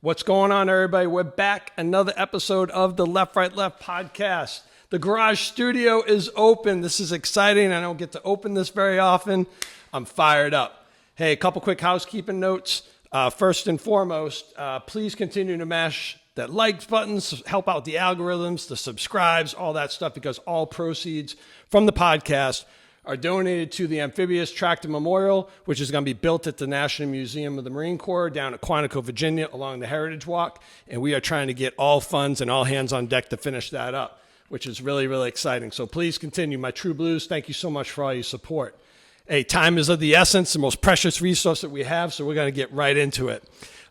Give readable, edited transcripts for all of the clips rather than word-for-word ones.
What's going on, everybody? We're back. Another episode of the Left, Right, Left podcast. The garage studio is open. This is exciting. I don't get to open this very often. I'm fired up. Hey, a couple quick housekeeping notes. First and foremost, please continue to mash that likes buttons, help out the algorithms, the subscribes, all that stuff, because all proceeds from the podcast are donated to the Amphibious Tractor Memorial, which is going to be built at the National Museum of the Marine Corps down at Quantico, Virginia, along the Heritage Walk. And we are trying to get all funds and all hands on deck to finish that up, which is really, really exciting. So please continue. My True Blues, thank you so much for all your support. Hey, time is of the essence, the most precious resource that we have, so we're going to get right into it.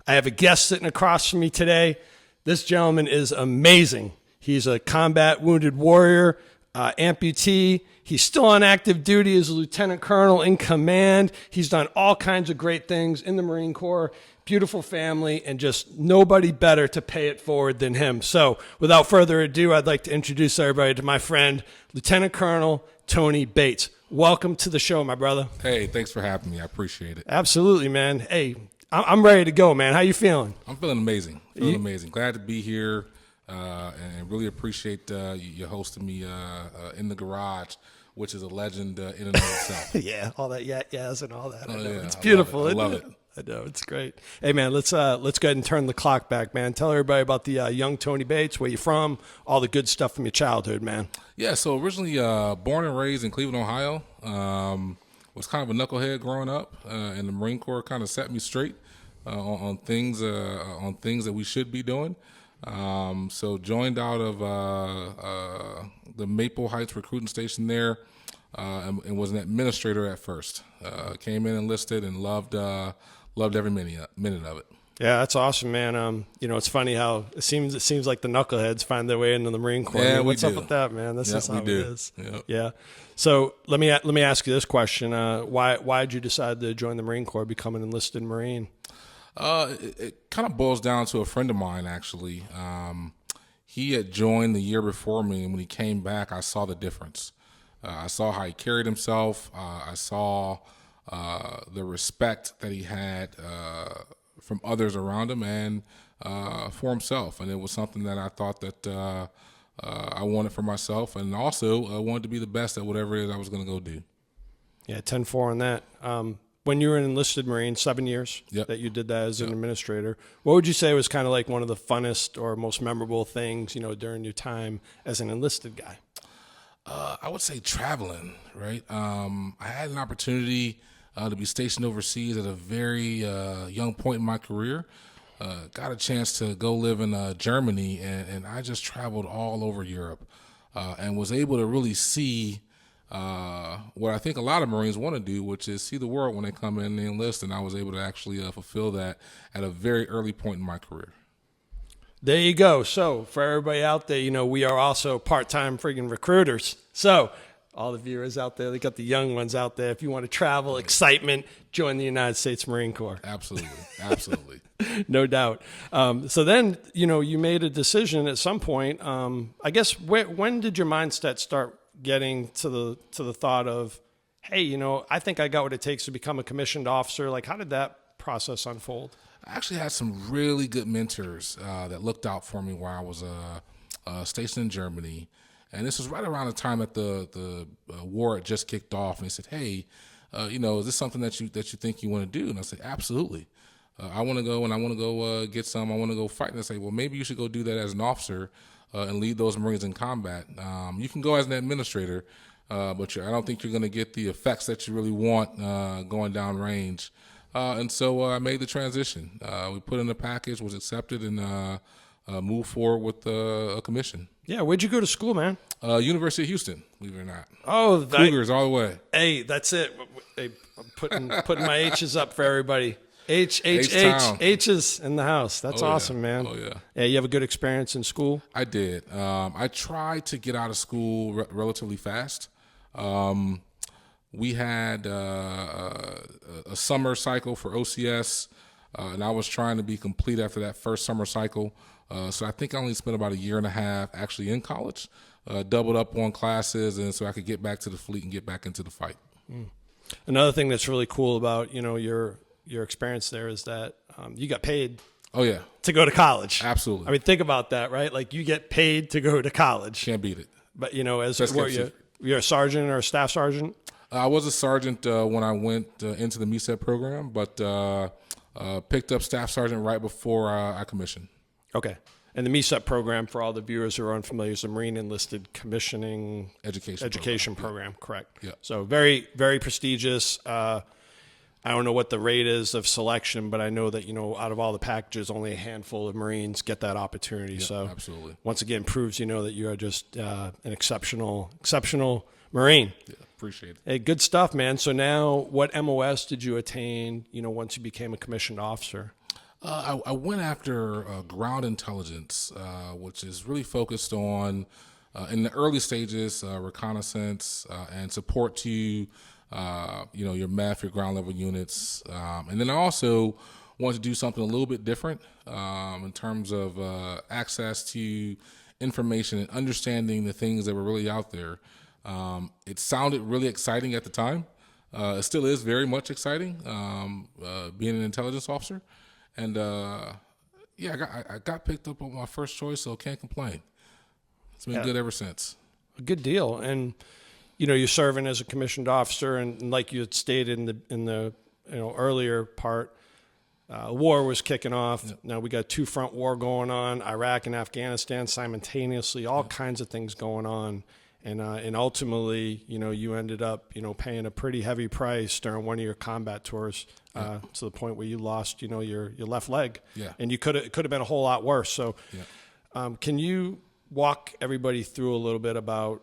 I have a guest sitting across from me today. This gentleman is amazing. He's a combat wounded warrior, amputee. He's still on active duty as a lieutenant colonel in command. He's done all kinds of great things in the Marine Corps, beautiful family, and just nobody better to pay it forward than him. So without further ado, I'd like to introduce everybody to my friend, Lieutenant Colonel Tony Bates. Welcome to the show, my brother. Hey, thanks for having me. I appreciate it. Absolutely, man. Hey, I'm ready to go, man. How you feeling? I'm feeling amazing. Amazing. Glad to be here, and really appreciate you hosting me in the garage, which is a legend in and of itself. Yeah, all that yes and all that. I know. Yeah, It's beautiful. I love it. I know, it's great. Hey, man, let's go ahead and turn the clock back, man. Tell everybody about the young Tony Bates, where you're from, all the good stuff from your childhood, man. Yeah, so originally born and raised in Cleveland, Ohio. Was kind of a knucklehead growing up, and the Marine Corps kind of set me straight on things that we should be doing. So joined out of the Maple Heights recruiting station there, and was an administrator at first. Came in, enlisted, and loved every minute of it. Yeah, that's awesome, man. It's funny how it seems like the knuckleheads find their way into the Marine Corps. Yeah, What's up with that, man? This is how it is. Yep. Yeah. So let me ask you this question: why did you decide to join the Marine Corps, become an enlisted Marine? It kind of boils down to a friend of mine, actually. He had joined the year before me, and when he came back, I saw the difference. I saw how he carried himself. I saw the respect that he had from others around him and for himself. And it was something that I thought that I wanted for myself, and also I wanted to be the best at whatever it is I was going to go do. Yeah, 10-4 on that. When you were an enlisted Marine, 7 years that you did that as an administrator, what would you say was kind of like one of the funnest or most memorable things, during your time as an enlisted guy? I would say traveling, right? I had an opportunity to be stationed overseas at a very young point in my career. Got a chance to go live in Germany, and I just traveled all over Europe and was able to really see what I think a lot of Marines want to do, which is see the world when they come in and they enlist, and I was able to actually fulfill that at a very early point in my career. There you go. So for everybody out there, we are also part-time friggin' recruiters. So all the viewers out there, they got the young ones out there. If you want to travel, excitement, join the United States Marine Corps. Absolutely. No doubt. So then, you made a decision at some point. I guess when did your mindset start getting to the thought of, hey, I think I got what it takes to become a commissioned officer? Like, how did that process unfold? I actually had some really good mentors that looked out for me while I was stationed in Germany. And this was right around the time that the war had just kicked off. And they said, hey, is this something that you think you want to do? And I said, absolutely. I want to go, and I want to go get some. I want to go fight. And I say, well, maybe you should go do that as an officer and lead those Marines in combat. You can go as an administrator, but I don't think you're going to get the effects that you really want going down range. And so I made the transition. We put in a package, was accepted, and moved forward with a commission. Yeah, where'd you go to school, man? University of Houston, believe it or not. Oh, Cougars all the way. Hey, that's it. Hey, I'm putting my H's up for everybody. H's in the house. That's awesome, man. Oh, yeah. Yeah, you have a good experience in school? I did. I tried to get out of school relatively fast. We had a summer cycle for OCS, and I was trying to be complete after that first summer cycle. So I think I only spent about a year and a half actually in college, doubled up on classes, and so I could get back to the fleet and get back into the fight. Another thing that's really cool about your experience there is that you got paid Oh, yeah. to go to college. Absolutely. I mean, think about that, right? Like you get paid to go to college. Can't beat it. But, you know, as Best what, kept secret. you're a sergeant or a staff sergeant? I was a sergeant when I went into the MESEP program, but picked up staff sergeant right before I commissioned. Okay. And the MESEP program, for all the viewers who are unfamiliar, is the Marine Enlisted Commissioning Education program. Correct. Yeah. So very, very prestigious. I don't know what the rate is of selection, but I know that, you know, out of all the packages, only a handful of Marines get that opportunity. Yeah, so absolutely. Once again, proves, you know, that you are just an exceptional Marine. Yeah, appreciate it. Hey, good stuff, man. So now what MOS did you attain, you know, once you became a commissioned officer? I went after ground intelligence, which is really focused on, in the early stages, reconnaissance and support to, you know, your MEF, your ground level units. And then I also wanted to do something a little bit different in terms of access to information and understanding the things that were really out there. It sounded really exciting at the time. It still is very much exciting, being an intelligence officer. And yeah, I got picked up on my first choice, so can't complain. It's been good ever since. A good deal. And, you know, you're serving as a commissioned officer, and like you had stated in the you know, earlier part, war was kicking off. Yep. Now we got 2-front war going on, Iraq and Afghanistan simultaneously, all kinds of things going on. And ultimately, you know, you ended up, you know, paying a pretty heavy price during one of your combat tours, to the point where you lost, you know, your left leg. Yeah. And it could have been a whole lot worse. So, can you walk everybody through a little bit about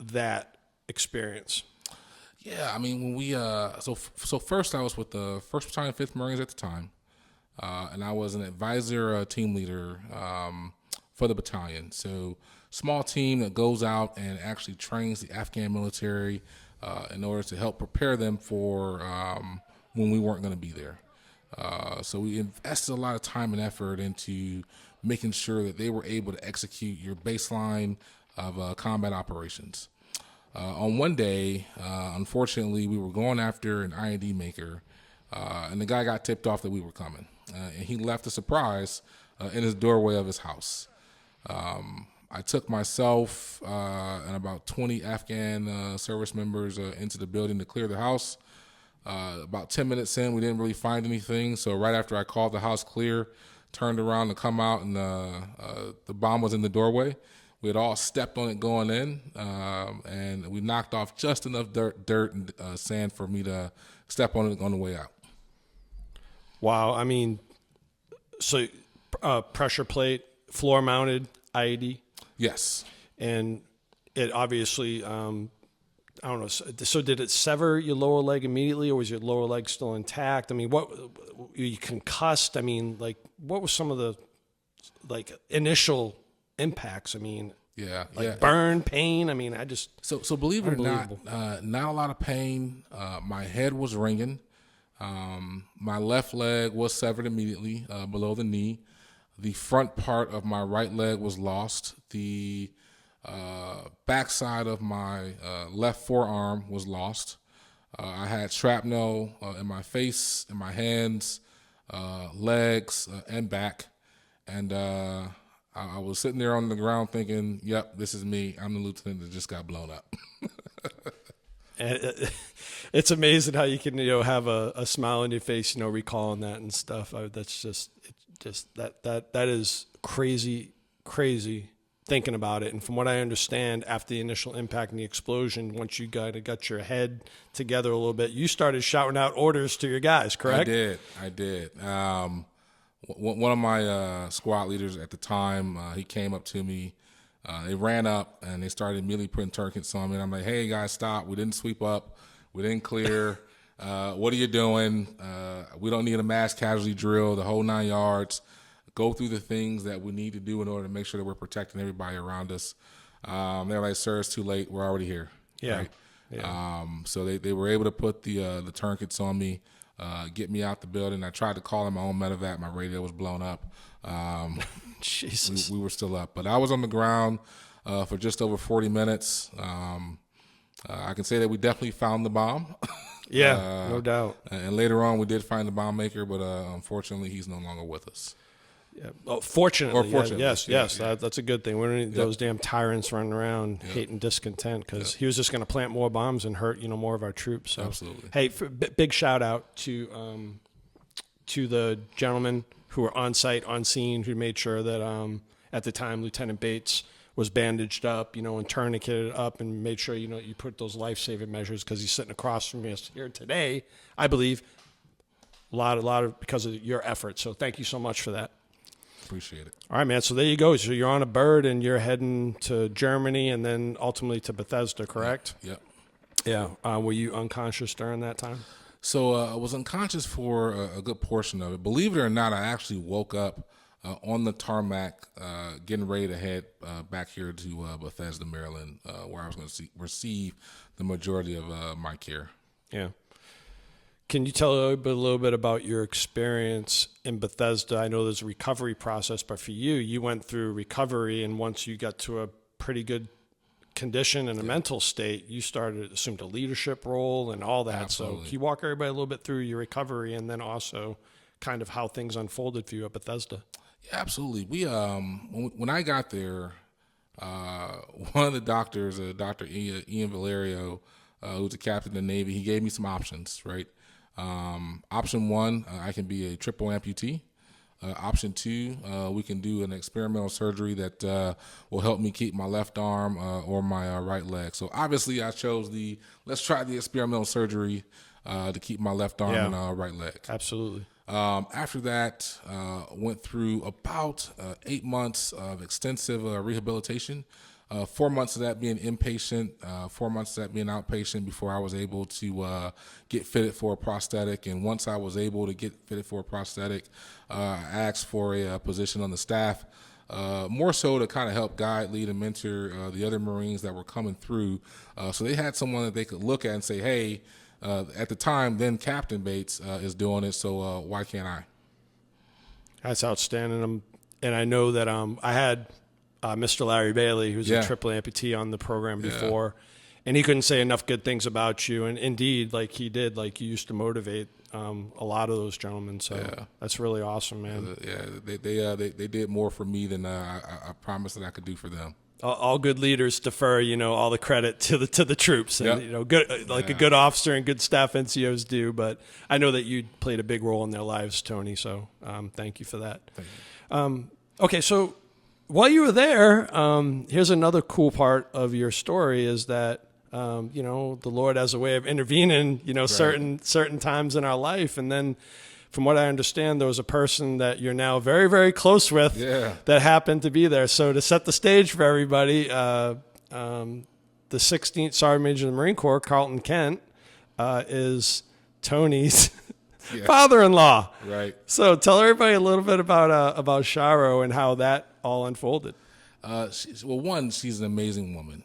that experience? Yeah, I mean, when we so first I was with the 1st Battalion, 5th Marines at the time, and I was an advisor team leader for the battalion. So small team that goes out and actually trains the Afghan military in order to help prepare them for when we weren't going to be there. So we invested a lot of time and effort into making sure that they were able to execute your baseline of combat operations. On one day, unfortunately, we were going after an IED maker, and the guy got tipped off that we were coming. And he left a surprise in his doorway of his house. I took myself and about 20 Afghan service members into the building to clear the house. About 10 minutes in, we didn't really find anything. So right after I called the house clear, turned around to come out, and the bomb was in the doorway. We had all stepped on it going in, and we knocked off just enough dirt and sand for me to step on it on the way out. Wow. I mean, so pressure plate, floor mounted IED? Yes. And it obviously, I don't know. So did it sever your lower leg immediately, or was your lower leg still intact? I mean, what, you concussed? I mean, like, what was some of the, like, initial impacts? I mean, burn, pain. I mean, So believe it or not, not a lot of pain. My head was ringing. My left leg was severed immediately below the knee. The front part of my right leg was lost. The backside of my left forearm was lost. I had shrapnel in my face, in my hands, legs, and back. And I was sitting there on the ground thinking, yep, this is me. I'm the lieutenant that just got blown up. And it's amazing how you can, you know, have a smile on your face, you know, recalling that and stuff. That's just that is crazy thinking about it. And from what I understand, after the initial impact and the explosion, once you got your head together a little bit, you started shouting out orders to your guys, correct? I did. One of my squad leaders at the time, he came up to me. They ran up and they started immediately putting tourniquets on me. And I'm like, hey, guys, stop. We didn't sweep up. We didn't clear. What are you doing? We don't need a mass casualty drill, the whole 9 yards. Go through the things that we need to do in order to make sure that we're protecting everybody around us. They're like, sir, it's too late. We're already here. Yeah. Right? Yeah. So they were able to put the tourniquets on me, get me out the building. I tried to call in my own medevac. My radio was blown up. Jesus. We were still up. But I was on the ground for just over 40 minutes. I can say that we definitely found the bomb. Yeah, no doubt. And later on, we did find the bomb maker, but unfortunately, he's no longer with us. Yeah. Oh, fortunately, yes. Yeah. That's a good thing. We don't need those damn tyrants running around hating discontent, because he was just going to plant more bombs and hurt more of our troops. So. Absolutely. Hey, big shout out to the gentlemen who were on site, on scene, who made sure that at the time Lieutenant Bates was bandaged up, and tourniqueted up, and made sure you put those life-saving measures, because he's sitting across from us here today. I believe a lot of because of your efforts. So thank you so much for that. Appreciate it. All right, man. So there you go. So you're on a bird and you're heading to Germany and then ultimately to Bethesda, correct? Yep. Yeah. Were you unconscious during that time? So I was unconscious for a good portion of it. Believe it or not, I actually woke up on the tarmac, getting ready to head back here to Bethesda, Maryland, where I was going to receive the majority of my care. Yeah. Can you tell a little bit about your experience in Bethesda? I know there's a recovery process, but for you went through recovery, and once you got to a pretty good condition and a mental state, you assumed a leadership role and all that. Absolutely. So can you walk everybody a little bit through your recovery, and then also kind of how things unfolded for you at Bethesda? Yeah, absolutely. We when I got there, one of the doctors, Dr. Ian Valerio, who's the captain of the Navy, he gave me some options, right? Option one, I can be a triple amputee. Option two, we can do an experimental surgery that will help me keep my left arm or my right leg. So obviously I chose let's try the experimental surgery to keep my left arm and right leg. Absolutely. After that, went through about 8 months of extensive rehabilitation. 4 months of that being inpatient, 4 months of that being outpatient before I was able to get fitted for a prosthetic. And once I was able to get fitted for a prosthetic, I asked for a position on the staff, more so to kind of help guide, lead, and mentor the other Marines that were coming through. So they had someone that they could look at and say, hey, at the time, then Captain Bates is doing it, so why can't I? That's outstanding. And I know that I had Mr. Larry Bailey, who's a triple amputee, on the program before, and he couldn't say enough good things about you. And indeed, like he did, like you used to motivate a lot of those gentlemen. So that's really awesome, man. They did more for me than I promised that I could do for them. All good leaders defer, all the credit to the troops, and good a good officer and good staff NCOs do. But I know that you played a big role in their lives, Tony. So thank you for that. Thank you. Okay, so while you were there, here's another cool part of your story is that the Lord has a way of intervening, certain times in our life, and then. From what I understand, there was a person that you're now very, very close with that happened to be there. So to set the stage for everybody, the 16th Sergeant Major of the Marine Corps, Carlton Kent, is Tony's father-in-law. Right. So tell everybody a little bit about Sharo and how that all unfolded. She's an amazing woman.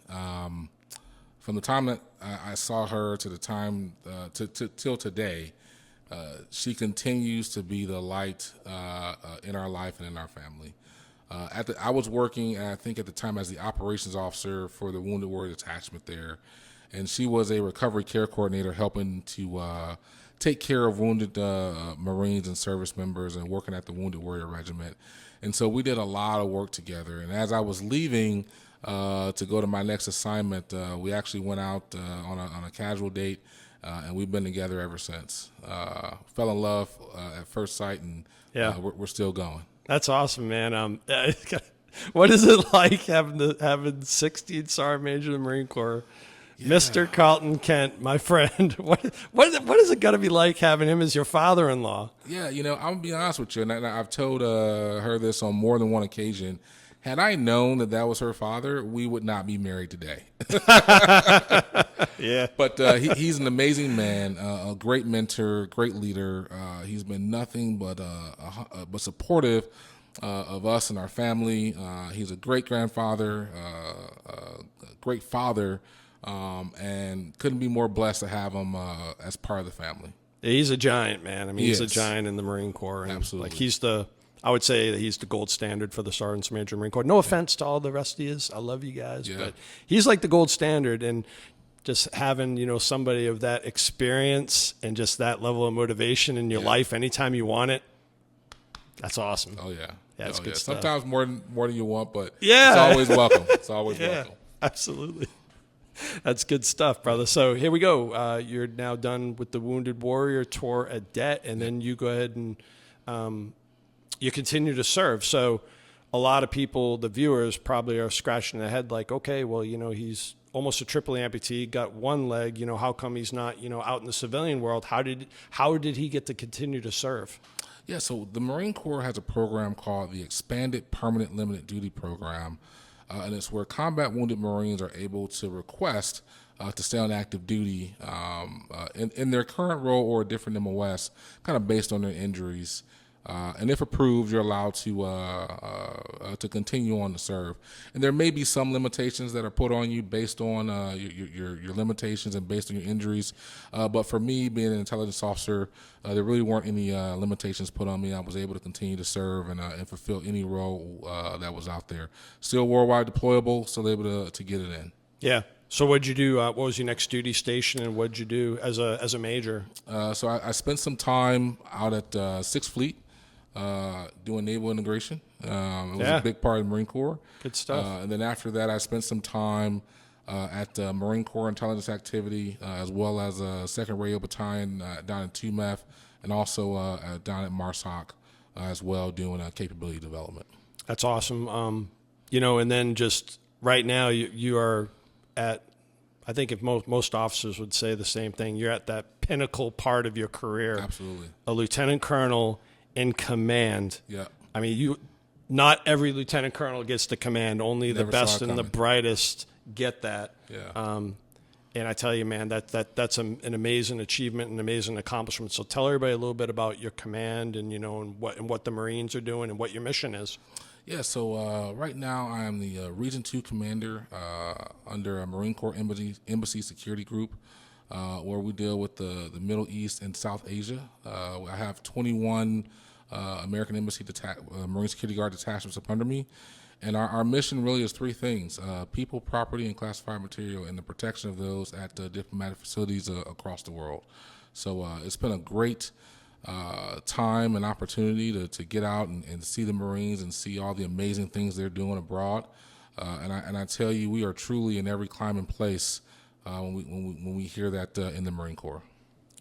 From the time that I saw her to the time till today, she continues to be the light in our life and in our family. I was working, I think at the time, as the operations officer for the Wounded Warrior Detachment there, and she was a recovery care coordinator helping to take care of wounded Marines and service members and working at the Wounded Warrior Regiment. And so we did a lot of work together. And as I was leaving to go to my next assignment, we actually went out on a casual date. And we've been together ever since. Fell in love at first sight, and we're still going. That's awesome, man. What is it like having 16 Sergeant Major of the Marine Corps, Mr. Carlton Kent, my friend? What is it got to be like having him as your father-in-law? Yeah, I'm gonna be honest with you, and I've told her this on more than one occasion. Had I known that was her father, we would not be married today. Yeah. But he's an amazing man, a great mentor, great leader. He's been nothing but supportive of us and our family. He's a great grandfather, a great father, and couldn't be more blessed to have him as part of the family. He's a giant, man. I mean, he's a giant in the Marine Corps. And absolutely. I would say that he's the gold standard for the Sergeant Major of the Marine Corps. No offense to all the rest of you. I love you guys, but he's like the gold standard. And just having, somebody of that experience and just that level of motivation in your life anytime you want it, that's awesome. Oh, yeah. That's good stuff. Sometimes more than you want, but Yeah. it's always welcome. It's always Yeah, welcome. absolutely. That's good stuff, brother. So here we go. You're now done with the Wounded Warrior tour at Det, and then you go ahead and you continue to serve. So a lot of people, the viewers, probably are scratching their head like, okay, well, he's almost a triple amputee, got one leg. How come he's not, out in the civilian world? How did he get to continue to serve? Yeah, so the Marine Corps has a program called the Expanded Permanent Limited Duty Program. And it's where combat wounded Marines are able to request to stay on active duty in their current role or a different MOS, kind of based on their injuries. And if approved, you're allowed to continue on to serve. And there may be some limitations that are put on you based on your limitations and based on your injuries. But for me, being an intelligence officer, there really weren't any limitations put on me. I was able to continue to serve and fulfill any role that was out there. Still worldwide deployable, still able to get it in. Yeah. So what'd you do? What was your next duty station, and what'd you do as a major? So I spent some time out at 6th Fleet. Doing naval integration. It was a big part of the Marine Corps. Good stuff. And then after that, I spent some time at Marine Corps Intelligence Activity, as well as a 2nd Radio Battalion down in TUMEF, and also down at MARSOC as well, doing capability development. That's awesome. And then just right now, you are at, I think if most officers would say the same thing, you're at that pinnacle part of your career. Absolutely. A lieutenant colonel in command. Yeah. I mean, not every lieutenant colonel gets the command. Only the best and the brightest get that. Yeah. And I tell you, man, that's an amazing achievement, an amazing accomplishment. So tell everybody a little bit about your command and and what the Marines are doing and what your mission is. Yeah. So right now I am the Region 2 commander under a Marine Corps Embassy Security Group. Where we deal with the Middle East and South Asia. I have 21 American Embassy Marine Security Guard detachments up under me. And our mission really is 3 things: people, property, and classified material, and the protection of those at diplomatic facilities across the world. So it's been a great time and opportunity to get out and see the Marines and see all the amazing things they're doing abroad. And I tell you, we are truly in every clime and place when we hear that in the Marine Corps.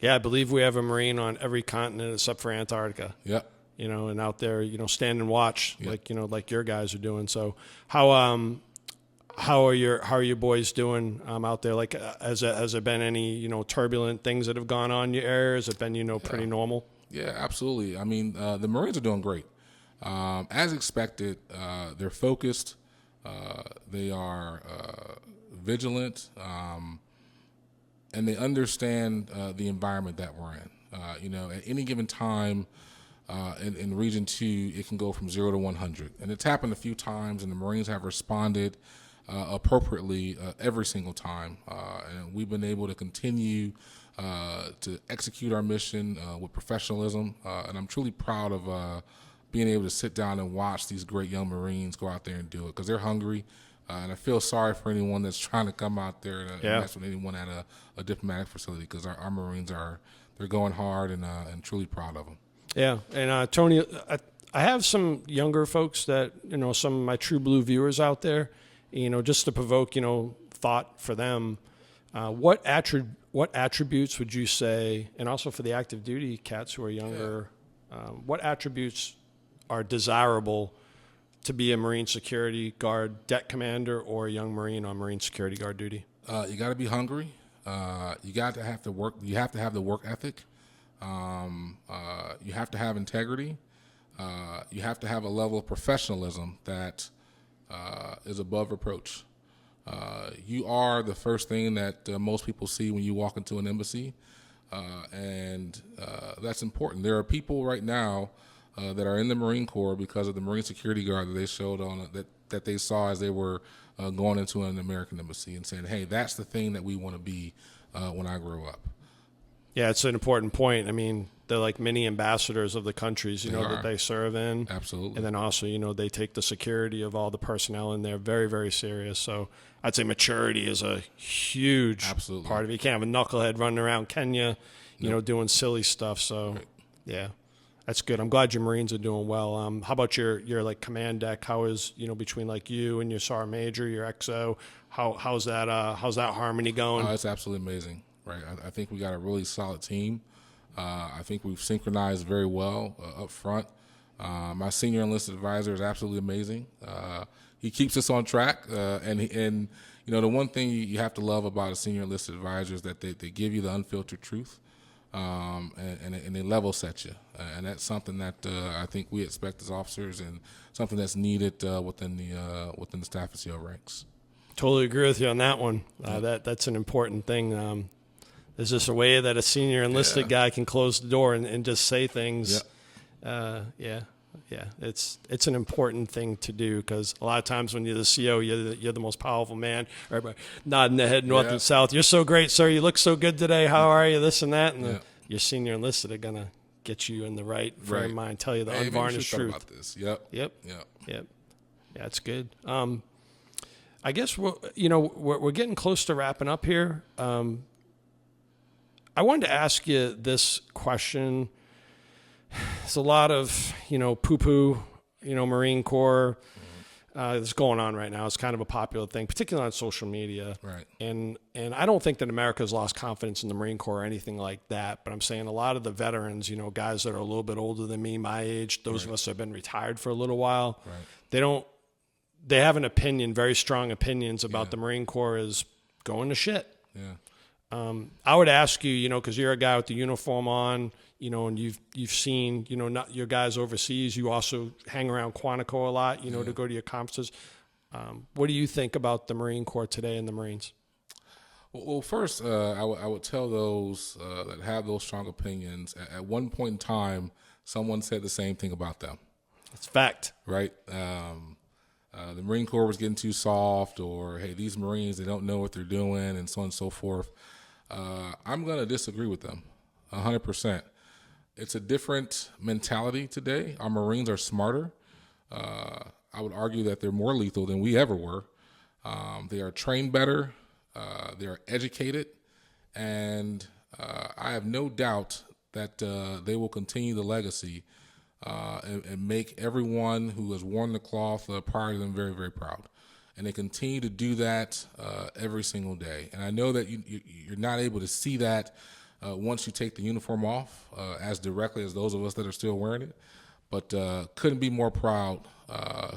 Yeah, I believe we have a Marine on every continent except for Antarctica. Yep. And out there, stand and watch, yep. like your guys are doing. So how are your boys doing out there? Like, has there been any turbulent things that have gone on in your area? Has it been pretty normal? Yeah, absolutely. I mean, the Marines are doing great. As expected, they're focused. They are vigilant, and they understand the environment that we're in. At any given time in Region 2, it can go from 0 to 100. And it's happened a few times, and the Marines have responded appropriately every single time. And we've been able to continue to execute our mission with professionalism. And I'm truly proud of being able to sit down and watch these great young Marines go out there and do it, because they're hungry. And I feel sorry for anyone that's trying to come out there and mess with anyone at a diplomatic facility, because our Marines they're going hard and truly proud of them. Yeah, and Tony, I have some younger folks that some of my True Blue viewers out there, just to provoke thought for them. What attributes would you say, and also for the active duty cats who are younger, what attributes are desirable to be a Marine Security Guard Det commander or a young Marine on Marine Security Guard duty? You got to be hungry. You got to have to work. You have to have the work ethic. You have to have integrity. You have to have a level of professionalism that is above reproach. You are the first thing that most people see when you walk into an embassy, and that's important. There are people right now that are in the Marine Corps because of the Marine Security Guard that they showed on that they saw as they were going into an American embassy, and saying, "Hey, that's the thing that we want to be when I grow up." Yeah, it's an important point. I mean, they're like mini ambassadors of the countries, that they serve in. Absolutely. And then also, they take the security of all the personnel in there very, very serious. So I'd say maturity is a huge part of it. You can't have a knucklehead running around Kenya, doing silly stuff. So, yeah. That's good. I'm glad your Marines are doing well. How about your like command deck? How is, between like you and your Sergeant Major, your XO, how's that harmony going? It's absolutely amazing, right? I think we got a really solid team. I think we've synchronized very well up front. My senior enlisted advisor is absolutely amazing. He keeps us on track, and the one thing you have to love about a senior enlisted advisor is that they give you the unfiltered truth, and they level set you, and that's something that I think we expect as officers, and something that's needed within the staff and CO ranks. Totally agree with you on that one. That's an important thing. There's just a way that a senior enlisted guy can close the door and just say things. It's an important thing to do, because a lot of times when you're the CO, you're the most powerful man. Everybody nodding their head north and south. You're so great, sir. You look so good today. How are you? This and that. And your senior enlisted are gonna get you in the right frame of mind, tell you the unvarnished truth. About this. Yep. Yeah, it's good. I guess we're getting close to wrapping up here. I wanted to ask you this question. There's a lot of, poo-poo, Marine Corps that's going on right now. It's kind of a popular thing, particularly on social media. Right. And I don't think that America's lost confidence in the Marine Corps or anything like that. But I'm saying a lot of the veterans, guys that are a little bit older than me, my age, those of us that have been retired for a little while, they have an opinion, very strong opinions about the Marine Corps is going to shit. Yeah. I would ask you, because you're a guy with the uniform on, and you've seen, not your guys overseas. You also hang around Quantico a lot, to go to your conferences. What do you think about the Marine Corps today and the Marines? Well, first, I would tell those that have those strong opinions, at one point in time, someone said the same thing about them. It's fact. Right? The Marine Corps was getting too soft, or, hey, these Marines, they don't know what they're doing, and so on and so forth. I'm going to disagree with them 100%. It's a different mentality today. Our Marines are smarter. I would argue that they're more lethal than we ever were. They are trained better. They are educated. And I have no doubt that they will continue the legacy and make everyone who has worn the cloth prior to them very, very proud. And they continue to do that every single day. And I know that you're not able to see that once you take the uniform off as directly as those of us that are still wearing it. But couldn't be more proud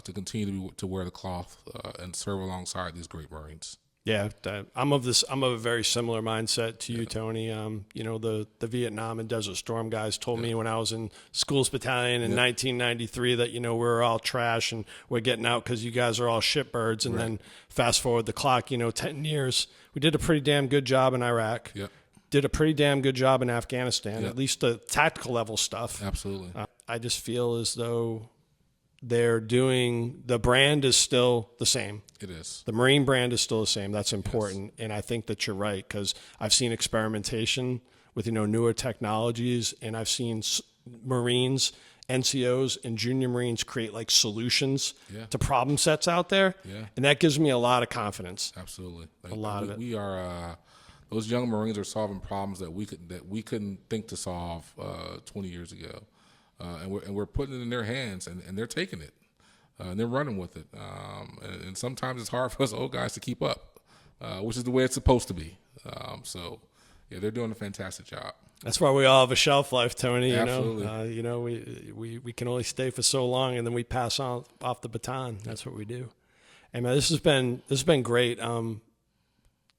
to continue to wear the cloth and serve alongside these great Marines. Yeah, I'm of a very similar mindset to you, Tony. The Vietnam and Desert Storm guys told me when I was in Schools Battalion in 1993 that, we're all trash and we're getting out because you guys are all shitbirds. And then fast forward the clock, 10 years, we did a pretty damn good job in Iraq. Yep. Did a pretty damn good job in Afghanistan, at least the tactical level stuff. Absolutely. I just feel as though the brand is still the same. It is. The Marine brand is still the same. That's important. Yes. And I think that you're right, because I've seen experimentation with, newer technologies, and I've seen Marines, NCOs, and junior Marines create like solutions to problem sets out there. Yeah. And that gives me a lot of confidence. Absolutely. A lot of it. We are, those young Marines are solving problems that we couldn't think to solve 20 years ago. And we're putting it in their hands, and they're taking it. And they're running with it. And sometimes it's hard for us old guys to keep up, which is the way it's supposed to be. They're doing a fantastic job. That's why we all have a shelf life, Tony. Absolutely. We can only stay for so long, and then we pass on off the baton. That's what we do. And man, this has been great.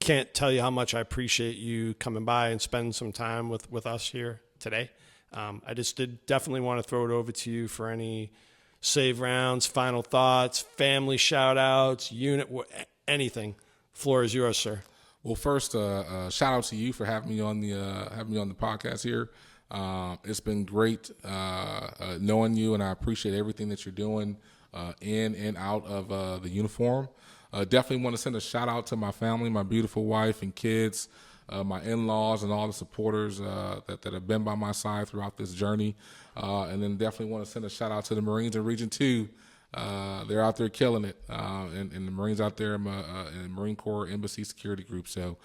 Can't tell you how much I appreciate you coming by and spending some time with us here today. I just definitely want to throw it over to you for any save rounds, final thoughts, family shout outs, unit, anything. Floor is yours, sir. Well, first, shout out to you for having me on the podcast here. It's been great knowing you, and I appreciate everything that you're doing in and out of the uniform. Definitely want to send a shout out to my family, my beautiful wife and kids, my in-laws, and all the supporters that have been by my side throughout this journey. And then definitely want to send a shout out to the Marines in Region 2. They're out there killing it, and the Marines out there in the Marine Corps Embassy Security Group. So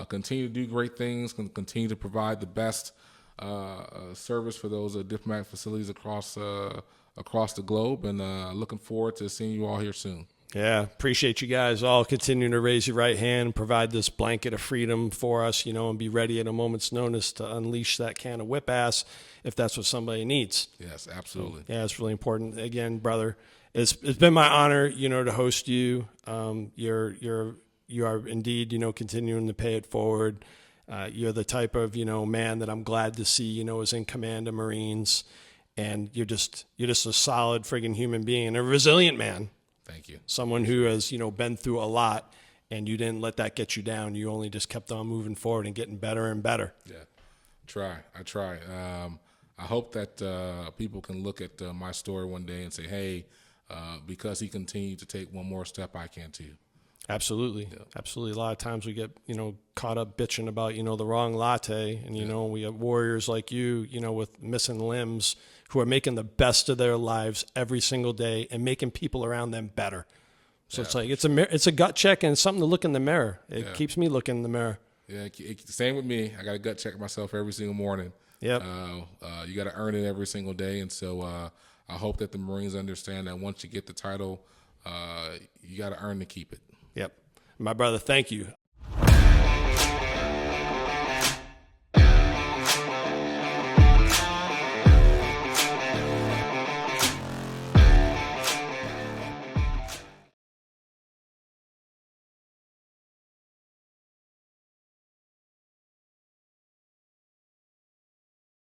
continue to do great things, continue to provide the best service for those diplomatic facilities across the globe, and looking forward to seeing you all here soon. Yeah, appreciate you guys all continuing to raise your right hand, provide this blanket of freedom for us, and be ready at a moment's notice to unleash that can of whip ass if that's what somebody needs. Yes, absolutely. So, yeah, it's really important. Again, brother, it's been my honor, to host you. You are indeed, continuing to pay it forward. You're the type of, man that I'm glad to see, is in command of Marines, and you're just a solid friggin' human being and a resilient man. Thank you. Someone who has, been through a lot, and you didn't let that get you down. You only just kept on moving forward and getting better and better. Yeah, I try. I hope that people can look at my story one day and say, hey, because he continued to take one more step, I can too. Absolutely. Yeah. Absolutely. A lot of times we get, caught up bitching about, the wrong latte. And, we have warriors like you, with missing limbs who are making the best of their lives every single day and making people around them better. So it's like, it's a gut check and it's something to look in the mirror. It keeps me looking in the mirror. Yeah. Same with me. I got to gut check myself every single morning. Yep. You got to earn it every single day. And so I hope that the Marines understand that once you get the title, you got to earn to keep it. Yep. My brother, thank you.